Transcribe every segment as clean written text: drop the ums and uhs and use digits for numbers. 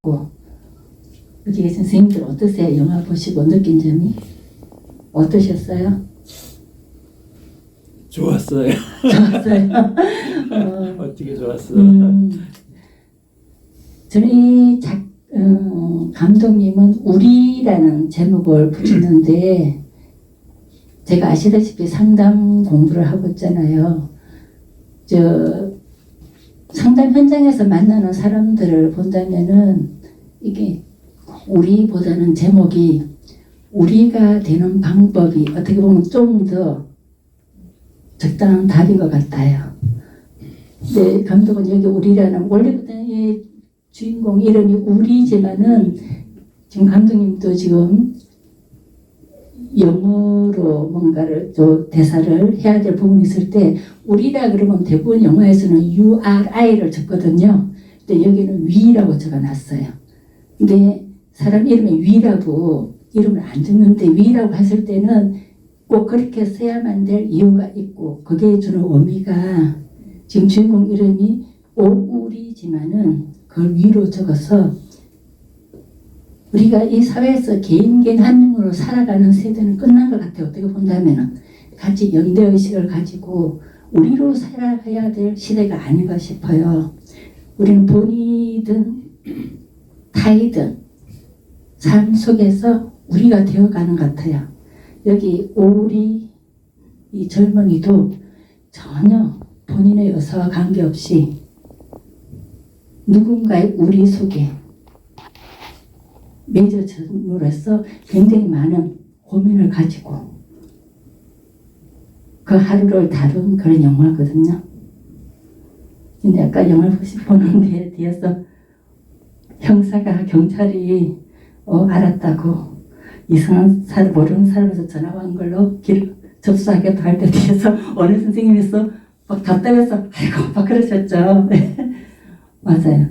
여기 계신 선생님들 어떠세요? 영화 보시고 느낀 점이 어떠셨어요? 좋았어요. 좋았어요. 어떻게 좋았어? 저는 이 감독님은 우리라는 제목을 붙였는데, 제가 아시다시피 상담 공부를 하고 있잖아요. 상담 현장에서 만나는 사람들을 본다면은 이게 우리보다는 제목이 우리가 되는 방법이 어떻게 보면 좀 더 적당한 답인 것 같아요. 근데 감독은 여기 우리라는, 원래부터 이 주인공 이름이 우리지만은 지금 감독님도 지금 영어로 뭔가를 대사를 해야 될 부분이 있을 때 우리라 그러면 대부분 영어에서는 URI를 적거든요. 근데 여기는 위라고 적어놨어요. 근데 사람 이름에 위라고 이름을 안 적는데 위라고 했을 때는 꼭 그렇게 써야만 될 이유가 있고, 그게 주는 의미가 지금 주인공 이름이 오우리지만은 그걸 위로 적어서 우리가 이 사회에서 개인 한 명으로 살아가는 세대는 끝난 것 같아요. 어떻게 본다면은 같이 연대의식을 가지고 우리로 살아가야 될 시대가 아닌가 싶어요. 우리는 본이든 타이든 삶 속에서 우리가 되어가는 것 같아요. 여기 오리 이 젊은이도 전혀 본인의 의사와 관계없이 누군가의 우리 속에 맺어짐으로써 굉장히 많은 고민을 가지고 그 하루를 다룬 그런 영화거든요. 근데 아까 영화를 보는 데에 대해서 형사가 경찰이 알았다고 이상한 사람, 모르는 사람에서 전화가 온 걸로 접수하겠다 할 때 뒤에서 어느 선생님께서 막 답답해서 아이고 막 그러셨죠. 맞아요.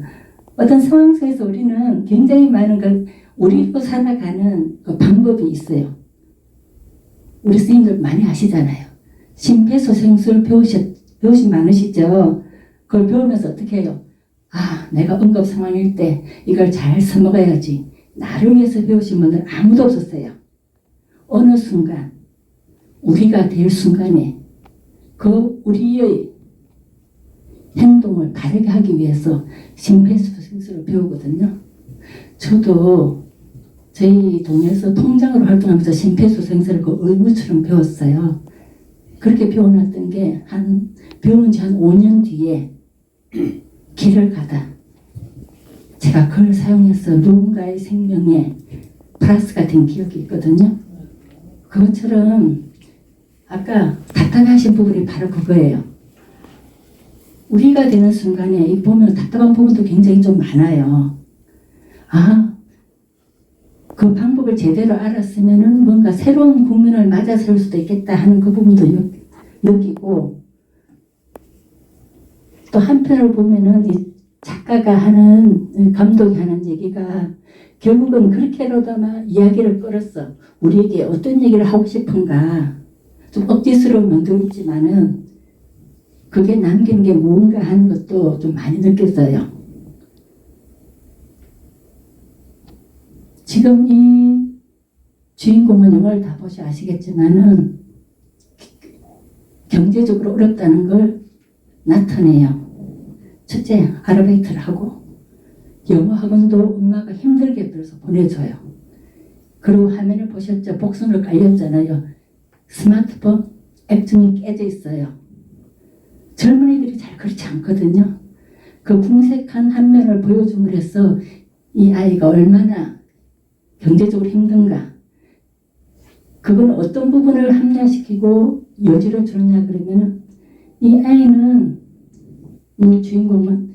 어떤 상황 속에서 우리는 굉장히 많은 걸 우리로 살아가는 그 방법이 있어요. 우리 스님들 많이 아시잖아요. 심폐소생술 배우신 많으시죠? 그걸 배우면서 어떻게 해요? 아, 내가 응급 상황일 때 이걸 잘 써먹어야지. 나를 위해서 배우신 분들 아무도 없었어요. 어느 순간 우리가 될 순간에 그 우리의 행동을 바르게 하기 위해서 심폐소생술을 배우거든요. 저도 저희 동네에서 통장으로 활동하면서 심폐소생술을 그 의무처럼 배웠어요. 그렇게 배워놨던 게 배운 지 한 5년 뒤에 길을 가다 제가 그걸 사용해서 누군가의 생명에 플러스가 된 기억이 있거든요. 그것처럼 아까 답답하신 부분이 바로 그거예요. 우리가 되는 순간에 이 보면 답답한 부분도 굉장히 좀 많아요. 아, 그 방법을 제대로 알았으면은 뭔가 새로운 국면을 맞아 세울 수도 있겠다 하는 그 부분도 느끼고, 또 한편으로 보면은 이 작가가 하는, 감독이 하는 얘기가 결국은 그렇게로다만 이야기를 끌었어. 우리에게 어떤 얘기를 하고 싶은가. 좀 억지스러운 면도 있지만은 그게 남긴 게 뭔가 하는 것도 좀 많이 느꼈어요. 지금 이 주인공은 영화를 다 보시 아시겠지만은 경제적으로 어렵다는 걸 나타내요. 첫째, 아르바이트를 하고 영어 학원도 엄마가 힘들게 들어서 보내줘요. 그리고 화면을 보셨죠? 복선을 깔렸잖아요. 스마트폰 액정이 깨져 있어요. 젊은이들이 잘 그렇지 않거든요. 그 궁색한 한 면을 보여줌으로 해서 이 아이가 얼마나 경제적으로 힘든가, 그건 어떤 부분을 합리화시키고 여지를 주느냐 그러면은, 이 아이는, 이 주인공은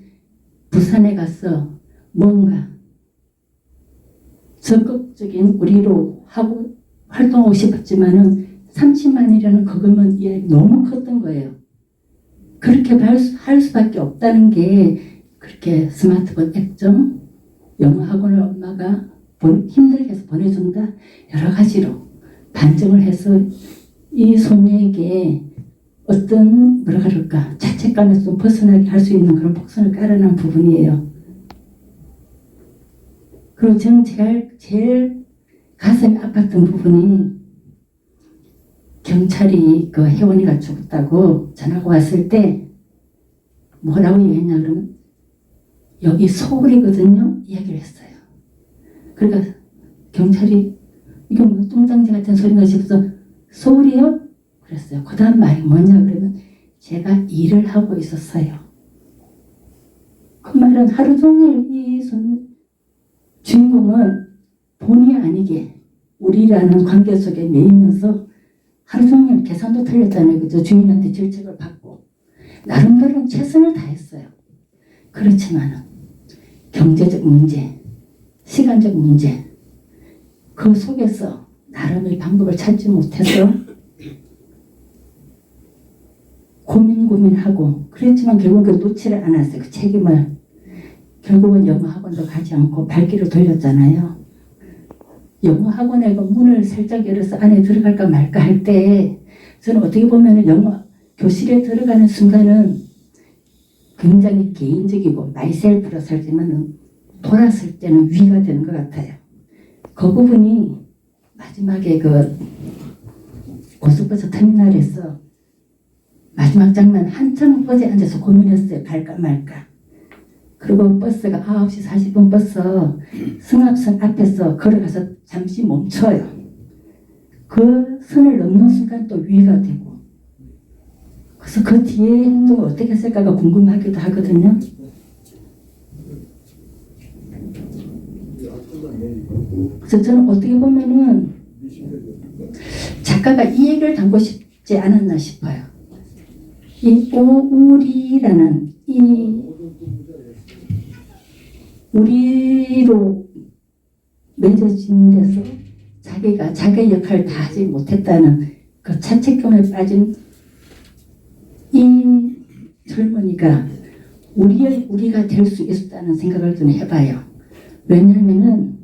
부산에 가서 뭔가 적극적인 우리로 하고 활동하고 싶었지만은 30만이라는 그것만 이 아이 너무 컸던 거예요. 그렇게 할 수밖에 없다는 게, 그렇게 스마트폰 액정, 영어 학원을 엄마가 힘들게 해서 보내준다, 여러 가지로 반증을 해서 이 소녀에게 어떤 뭐라 그럴까, 자책감에서 좀 벗어나게 할 수 있는 그런 복선을 깔아놓은 부분이에요. 그리고 저는 제일 가슴이 아팠던 부분이 경찰이 그 혜원이가 죽었다고 전화가 왔을 때 뭐라고 얘기했냐 그러면 여기 서울이거든요 이야기를 했어요. 그러니까 경찰이 이거 뭐 뚱장지 같은 소리가 싶어서 서울이요? 그랬어요. 그 다음 말이 뭐냐 그러면 제가 일을 하고 있었어요. 그 말은 하루 종일 이 주인공은 본의 아니게 우리라는 관계 속에 매이면서 하루 종일 계산도 틀렸잖아요. 그죠? 주인한테 질책을 받고 나름대로 최선을 다했어요. 그렇지만 경제적 문제, 시간적 문제 그 속에서 나름의 방법을 찾지 못해서 고민하고 그랬지만 결국은 놓지를 않았어요. 그 책임을. 결국은 영어 학원도 가지 않고 발길을 돌렸잖아요. 영어 학원에 그 문을 살짝 열어서 안에 들어갈까 말까 할 때 저는 어떻게 보면 영어 교실에 들어가는 순간은 굉장히 개인적이고 마이셀프로 살지만 돌았을 때는 위가 되는 것 같아요. 그 부분이 마지막에 그 고속버스 터미널에서 마지막 장면 한참 버스에 앉아서 고민했어요. 갈까 말까. 그리고 버스가 9시 40분 버스 승합선 앞에서 걸어가서 잠시 멈춰요. 그 선을 넘는 순간 또 위가 되고 그래서 그 뒤에 행동을 어떻게 했을까가 궁금하기도 하거든요. 그래서 저는 어떻게 보면은 작가가 이 얘기를 담고 싶지 않았나 싶어요. 이 오우리라는 이 우리로 맺어진 데서 자기가 자기의 역할을 다 하지 못했다는 그 자책감에 빠진 이 젊은이가 우리가 될 수 있었다는 생각을 좀 해봐요. 왜냐하면은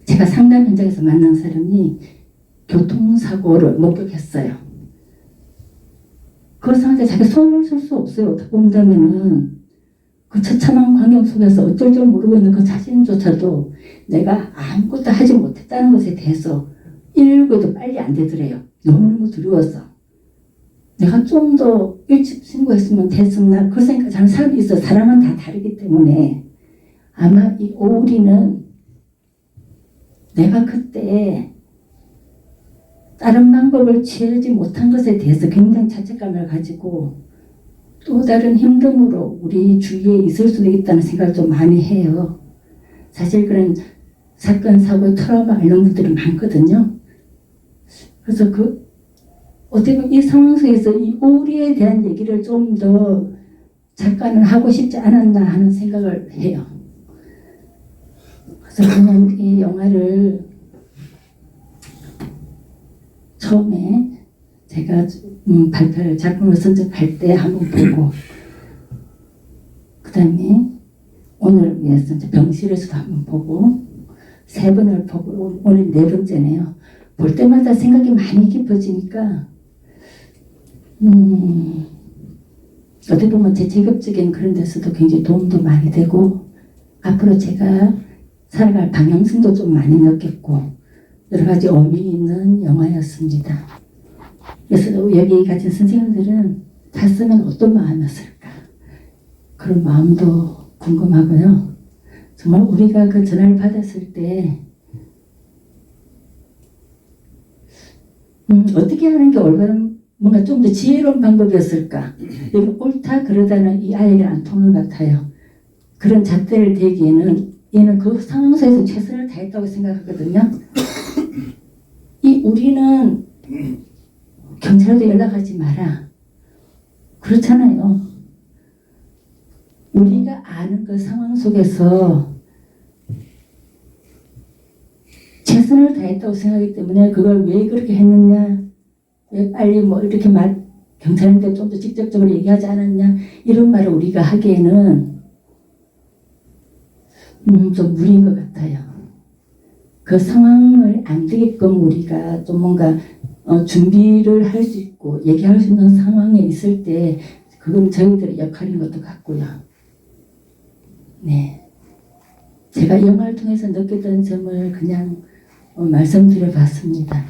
제가 상담 현장에서 만난 사람이 교통사고를 목격했어요. 그 상황에 자기 손을 쓸 수 없어요. 어떻게 본다면은 그 처참한 환경 속에서 어쩔 줄 모르고 있는 그 자신조차도 내가 아무것도 하지 못했다는 것에 대해서 119에도 빨리 안 되더래요. 너무너무 두려워서. 내가 좀 더 일찍 신고했으면 됐었나 그 생각을 하는 사람이 있어. 사람은 다 다르기 때문에 아마 이 오우리는 내가 그때 다른 방법을 취하지 못한 것에 대해서 굉장히 자책감을 가지고 또 다른 힘듦으로 우리 주위에 있을 수도 있다는 생각을 좀 많이 해요. 사실 그런 사건, 사고의 트라우마 앓는 분들이 많거든요. 그래서 어떻게 보면 이 상황 속에서 이 오리에 대한 얘기를 좀 더 작가는 하고 싶지 않았나 하는 생각을 해요. 그래서 저는 이 영화를 처음에 제가 발표를 작품을 선정할 때 한번 보고 그 다음에 오늘 위해서 병실에서도 한번 보고 3번을 보고 오늘 4번째네요. 볼 때마다 생각이 많이 깊어지니까 어떻게 보면 제 직업적인 그런 데서도 굉장히 도움도 많이 되고 앞으로 제가 살아갈 방향성도 좀 많이 느꼈고 여러 가지 의미 있는 영화였습니다. 그래서 여기 같은 선생님들은 봤으면 어떤 마음이었을까 그런 마음도 궁금하고요. 정말 우리가 그 전화를 받았을 때 어떻게 하는 게 올바른 뭔가 좀 더 지혜로운 방법이었을까. 여기 옳다 그러다는 이 아이가 안 통한 것 같아요. 그런 잣대를 대기에는 얘는 그 상황 속에서 최선을 다했다고 생각하거든요. 이 우리는 경찰도 연락하지 마라. 그렇잖아요. 우리가 아는 그 상황 속에서 최선을 다했다고 생각하기 때문에 그걸 왜 그렇게 했느냐, 왜 빨리 뭐 이렇게 경찰한테 좀 더 직접적으로 얘기하지 않았냐 이런 말을 우리가 하기에는 좀 무리인 것 같아요. 그 상황을 안 되게끔 우리가 좀 뭔가 준비를 할 수 있고 얘기할 수 있는 상황에 있을 때 그건 저희들의 역할인 것도 같고요. 네. 제가 영화를 통해서 느꼈던 점을 그냥 말씀드려 봤습니다.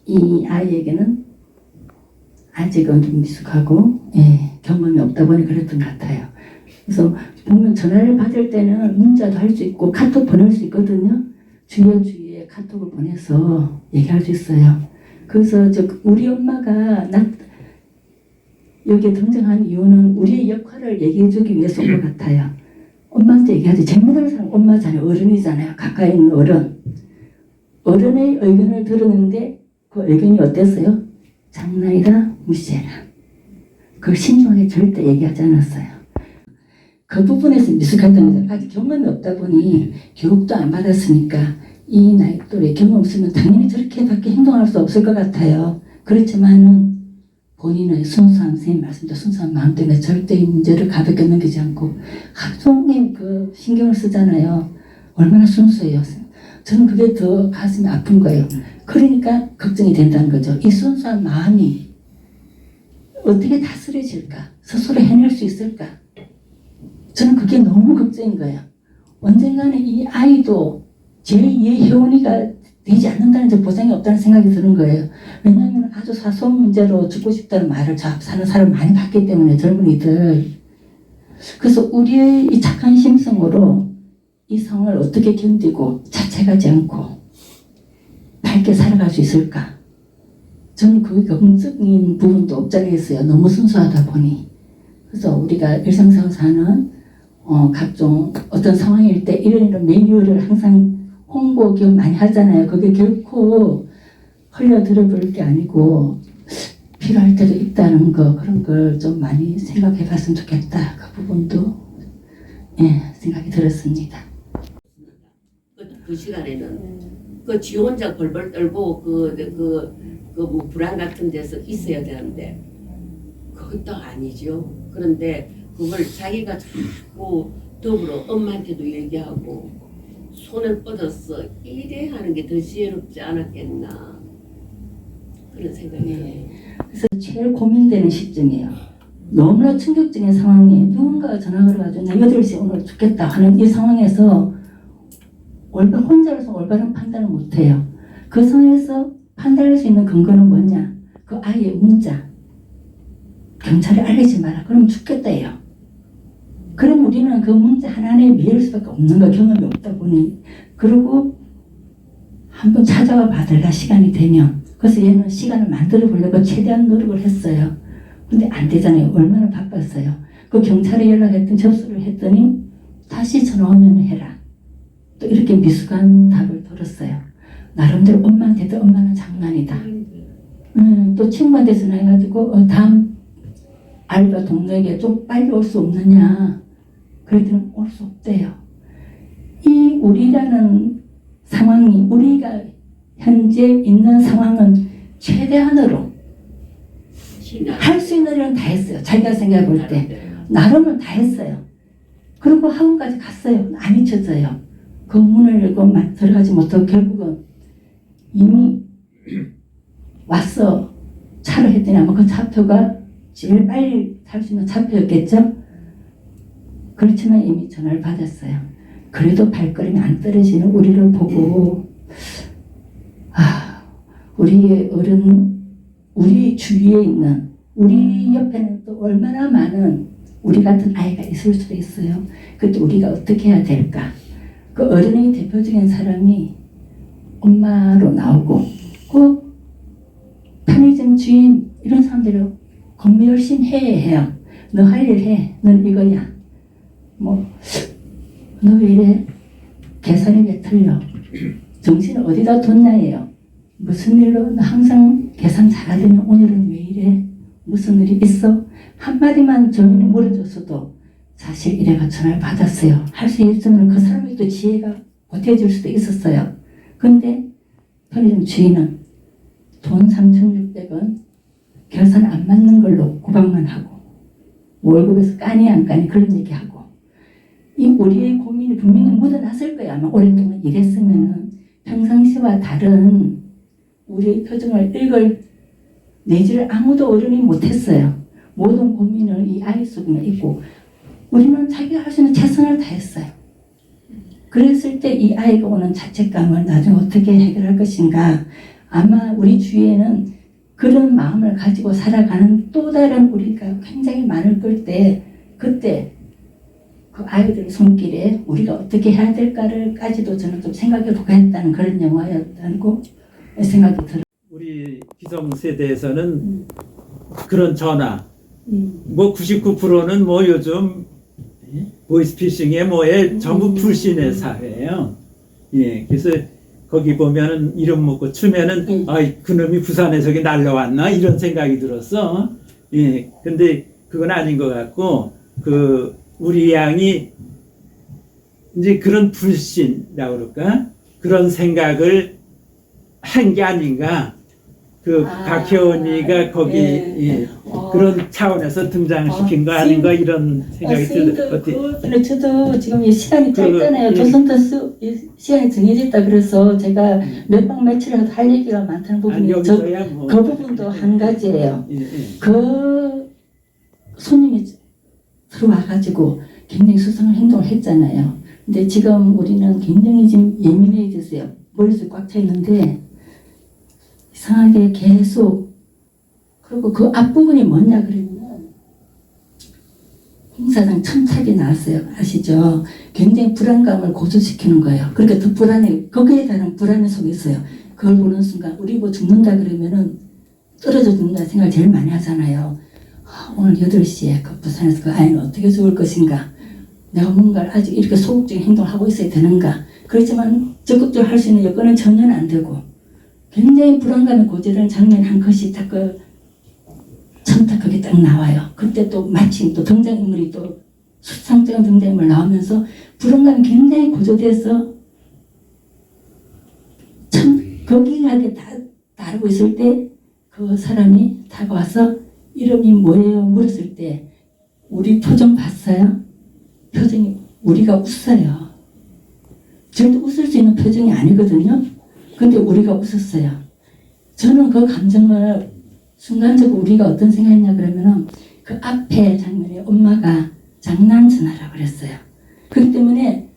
이 아이에게는 아직은 좀 미숙하고 경험이 없다 보니 그랬던 것 같아요. 그래서 보면 전화를 받을 때는 문자도 할 수 있고 카톡 보낼 수 있거든요. 주위에 카톡을 보내서 얘기할 수 있어요. 그래서 우리 엄마가 여기에 등장한 이유는 우리의 역할을 얘기해 주기 위해서 온 것 같아요. 엄마한테 얘기하지. 제일 못하는 사람 엄마잖아요. 어른이잖아요. 가까이 있는 어른. 어른의 의견을 들었는데 그 의견이 어땠어요? 장난이다, 무시해라. 그걸 신중하게 절대 얘기하지 않았어요. 그 부분에서 미숙했던 거죠. 아직 경험이 없다 보니 교육도 안 받았으니까 이 나이 또래 경험 없으면 당연히 저렇게밖에 행동할 수 없을 것 같아요. 그렇지만은 본인의 순수한 선생님 말씀도 순수한 마음 때문에 절대 이 문제를 가볍게 넘기지 않고 하루 종일 그 신경을 쓰잖아요. 얼마나 순수해요. 저는 그게 더 가슴이 아픈 거예요. 그러니까 걱정이 된다는 거죠. 이 순수한 마음이 어떻게 다스려질까? 스스로 해낼 수 있을까? 저는 그게 너무 걱정인 거예요. 언젠가는 이 아이도 제2의 효은이가 되지 않는다는 저 보장이 없다는 생각이 드는 거예요. 왜냐하면 아주 사소한 문제로 죽고 싶다는 말을 사는 사람을 많이 봤기 때문에 젊은이들. 그래서 우리의 이 착한 심성으로 이 상황을 어떻게 견디고 자책하지 않고 밝게 살아갈 수 있을까? 저는 그게 긍정적인 부분도 없잖아 있어요. 너무 순수하다 보니. 그래서 우리가 일상생활 사는 각종 어떤 상황일 때 이런 매뉴얼을 항상 홍보 기업 많이 하잖아요. 그게 결코 흘려들어 볼 게 아니고 필요할 때도 있다는 거, 그런 걸 좀 많이 생각해 봤으면 좋겠다. 그 부분도 생각이 들었습니다. 그 시간에는 지 혼자 벌벌 떨고 뭐 불안 같은 데서 있어야 되는데 그것도 아니죠. 그런데 그걸 자기가 자꾸 더불어 엄마한테도 얘기하고 손을 뻗었어 이래 하는 게 더 지혜롭지 않았겠나 그런 생각이 들어요. 그래서 제일 고민되는 시점이에요. 너무나 충격적인 상황에 누군가가 전화 걸어가지고 나 8시에 오늘 죽겠다 하는 이 상황에서 혼자로서 올바른 판단을 못해요. 그 상황에서 판단할 수 있는 근거는 뭐냐? 그 아이의 문자. 경찰에 알리지 마라. 그럼 죽겠다예요. 그럼 우리는 그 문자 하나하나에 매일 수밖에 없는 거, 경험이 없다 보니. 그리고 한번 찾아와 봐달라, 시간이 되면. 그래서 얘는 시간을 만들어 보려고 최대한 노력을 했어요. 근데 안 되잖아요. 얼마나 바빴어요. 그 경찰에 연락했더니 접수를 했더니 다시 전화 오면 해라. 또 이렇게 미숙한 답을 들었어요. 나름대로 엄마한테도 엄마는 장난이다. 또 친구한테 전화해가지고 다음 알바 동료에게 좀 빨리 올 수 없느냐. 그랬더니 올 수 없대요. 이 우리라는 상황이 우리가 현재 있는 상황은 최대한으로 할 수 있는 일은 다 했어요. 자기가 생각해 볼 때 나름은 다 했어요. 그리고 학원까지 갔어요. 안 잊혀져요. 그 문을 열고 들어가지 못하고 결국은 이미 왔어. 차로 했더니 아마 그 차표가 제일 빨리 탈 수 있는 차표였겠죠? 그렇지만 이미 전화를 받았어요. 그래도 발걸음이 안 떨어지는 우리를 보고 우리의 어른, 우리 주위에 있는 우리 옆에는 또 얼마나 많은 우리 같은 아이가 있을 수도 있어요. 그때 우리가 어떻게 해야 될까? 그 어른의 대표적인 사람이 엄마로 나오고 그 편의점 주인 이런 사람들을 공부 열심히 해요. 너 할 일 해. 넌 이거야. 너 왜 이래? 계산이 왜 틀려? 정신을 어디다 뒀나예요? 무슨 일로? 너 항상 계산 잘하더니 오늘은 왜 이래? 무슨 일이 있어? 한마디만 저희는 물어줬어도 사실 이래가 전화를 받았어요. 할 수 있으면 그 사람이 또 지혜가 보태줄 수도 있었어요. 근데 편의점 주인은 돈 3,600원 계산 안 맞는 걸로 구박만 하고 월급에서 까니 안 까니 그런 얘기하고 이 우리의 고민이 분명히 묻어났을 거예요. 아마 오랫동안 일했으면 평상시와 다른 우리의 표정을 내지를 아무도 어른이 못했어요. 모든 고민을 이 아이 속에 있고 우리는 자기가 할 수 있는 최선을 다했어요. 그랬을 때 이 아이가 오는 자책감을 나중에 어떻게 해결할 것인가. 아마 우리 주위에는 그런 마음을 가지고 살아가는 또 다른 우리가 굉장히 많을 걸 때, 그때 그 아이들 손길에 우리가 어떻게 해야 될까를까지도 저는 좀 생각해 보게 했다는 그런 영화였다고 생각이 들어요. 우리 기성세대에서는 그런 전화, 뭐 99%는 뭐 요즘 보이스피싱에 뭐에 전부 불신의 사회예요. 예, 그래서 거기 보면은 이름 묻고 추면은 아이 그놈이 부산에 저기 날라왔나 이런 생각이 들었어. 예, 근데 그건 아닌 것 같고 그 우리 양이 이제 그런 불신이라고 그럴까 그런 생각을 한 게 아닌가. 그 박혜원이가 거기 예, 그런 차원에서 등장시킨 거 아닌가 이런 생각이 들어요. 저도 지금 이 시간이 짧잖아요. 예. 조선더스 시간이 정해졌다 그래서 제가 몇 박 며칠 할 얘기가 많다는 부분이 여기서야 뭐. 그 부분도 한 가지예요. 예, 예. 그 손님이 들어와가지고 굉장히 수상한 행동을 했잖아요. 근데 지금 우리는 굉장히 지금 예민해졌어요. 머릿속에 꽉 차 있는데 이상하게 계속 그리고 그 앞부분이 뭐냐 그러면 홍사장 첨삭이 나왔어요. 아시죠? 굉장히 불안감을 고조시키는 거예요. 그러니까 더 불안해 거기에 대한 불안이 속에 있어요. 그걸 보는 순간 우리 뭐 죽는다 그러면은 떨어져 죽는다 생각을 제일 많이 하잖아요. 오늘 8시에 그 부산에서 그 아이는 어떻게 죽을 것인가, 내가 뭔가를 아직 이렇게 소극적인 행동을 하고 있어야 되는가. 그렇지만 적극적으로 할 수 있는 여건은 전혀 안 되고 굉장히 불안감이 고조되는 장면 한 컷이 딱 그 첨삭 그게 딱 나와요. 그때 또 마침 또 등장인물이 또 수상적인 등장인물 나오면서 불안감이 굉장히 고조돼서 참 거기하게 다루고 있을 때 그 사람이 다가와서 이름이 뭐예요? 물었을 때 우리 표정 봤어요? 표정이 우리가 웃어요. 절대 웃을 수 있는 표정이 아니거든요. 근데 우리가 웃었어요. 저는 그 감정을 순간적으로 우리가 어떤 생각했냐 그러면은 그 앞에 장면에 엄마가 장난전화라고 그랬어요. 그렇기 때문에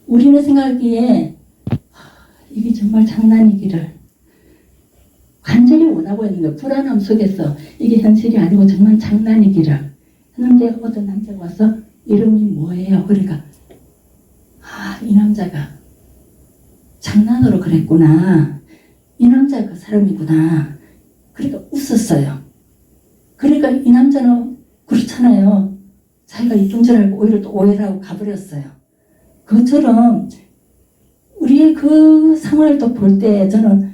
우리는 생각하기에 이게 정말 장난이기를 간절히 원하고 있는 거예요. 불안함 속에서 이게 현실이 아니고 정말 장난이기를 했는데 어떤 남자가 와서 이름이 뭐예요? 그러니까 이 남자가 장난으로 그랬구나. 이 남자가 그 사람이구나. 그러니까 웃었어요. 그러니까 이 남자는 그렇잖아요. 자기가 이쁜 줄 알고 오히려 또 오해를 하고 가버렸어요. 그것처럼 우리의 그 상황을 또 볼 때 저는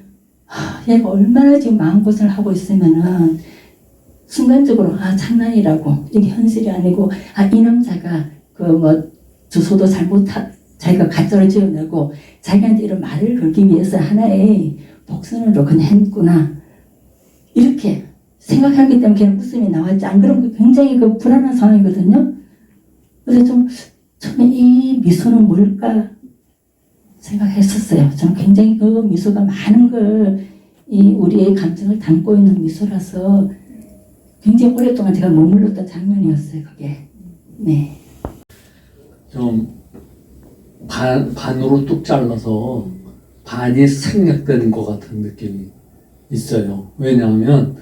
얘가 얼마나 지금 마음고생을 하고 있으면은 순간적으로 장난이라고 이게 현실이 아니고 이 남자가 그 뭐 주소도 자기가 가짜로 지어내고 자기한테 이런 말을 걸기 위해서 하나의 복선으로 그냥 했구나 이렇게 생각하기 때문에 그냥 웃음이 나왔지. 안 그러면 굉장히 그 불안한 상황이거든요. 그래서 좀 처음에 이 미소는 뭘까 생각했었어요. 저는 굉장히 그 미소가 많은 걸 이 우리의 감정을 담고 있는 미소라서 굉장히 오랫동안 제가 머물렀던 장면이었어요. 그게. 네. 좀 반으로 뚝 잘라서 반이 생략되는 것 같은 느낌이 있어요. 왜냐하면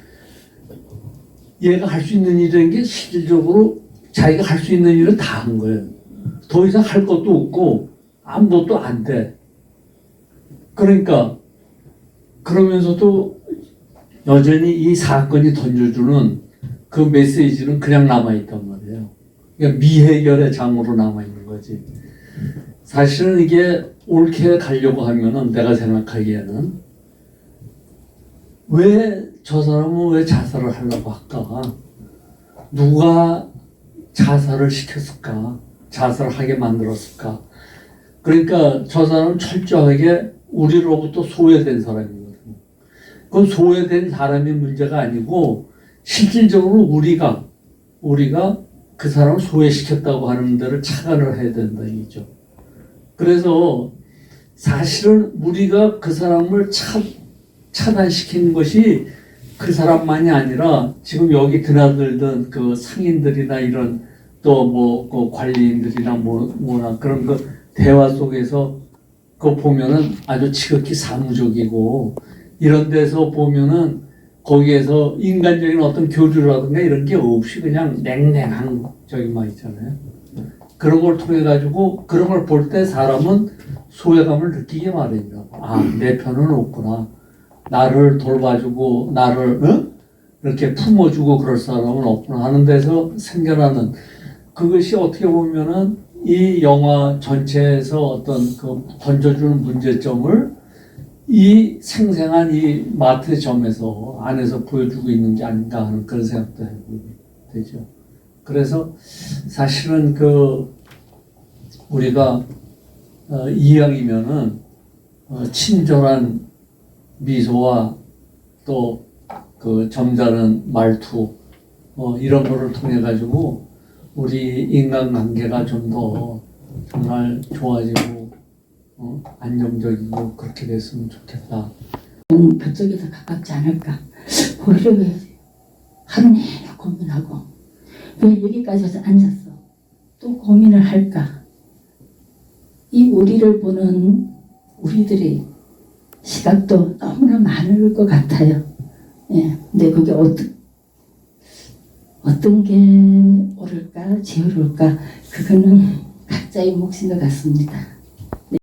얘가 할 수 있는 일이라는 게 실질적으로 자기가 할 수 있는 일을 다 한 거예요. 더 이상 할 것도 없고 아무것도 안 돼. 그러니까 그러면서도 여전히 이 사건이 던져주는 그 메시지는 그냥 남아있단 말이에요. 그러니까 미해결의 장으로 남아있는 거지. 사실은 이게 옳게 가려고 하면은 내가 생각하기에는 왜 저 사람은 왜 자살을 하려고 할까? 누가 자살을 시켰을까? 자살을 하게 만들었을까? 그러니까 저 사람은 철저하게 우리로부터 소외된 사람이거든. 그건 소외된 사람의 문제가 아니고 실질적으로 우리가 그 사람을 소외시켰다고 하는 데를 차단을 해야 된다 이죠. 그래서 사실은 우리가 그 사람을 차단시키는 것이 그 사람만이 아니라 지금 여기 드나들던 그 상인들이나 이런 또 뭐 그 관리인들이나 뭐나 그런 그 대화 속에서 그거 보면은 아주 지극히 사무적이고 이런 데서 보면은 거기에서 인간적인 어떤 교류라든가 이런 게 없이 그냥 냉랭한 저기만 있잖아요. 그런 걸 통해 가지고 그런 걸 볼 때 사람은 소외감을 느끼게 마련이다. 아, 내 편은 없구나. 나를 돌봐주고 나를 이렇게 품어주고 그럴 사람은 없구나 하는 데서 생겨나는 그것이 어떻게 보면은 이 영화 전체에서 어떤 그 던져주는 문제점을 이 생생한 이 마트점에서 안에서 보여주고 있는 게 아닌가 하는 그런 생각도 해보게 되죠. 그래서 사실은 그 우리가 이왕이면은 친절한 미소와 또 그 점잖은 말투 이런 거를 통해 가지고 우리 인간관계가 좀 더 정말 좋아지고 안정적이고 그렇게 됐으면 좋겠다. 그쪽에서 가깝지 않을까. 오히려 왜 하루 내내 고민하고 왜 여기까지 와서 앉았어. 또 고민을 할까. 이 우리를 보는 우리들의 시각도 너무나 많을 것 같아요. 예, 근데 그게 어떤 게 옳을까, 지혜로울까, 그거는 각자의 몫인 것 같습니다.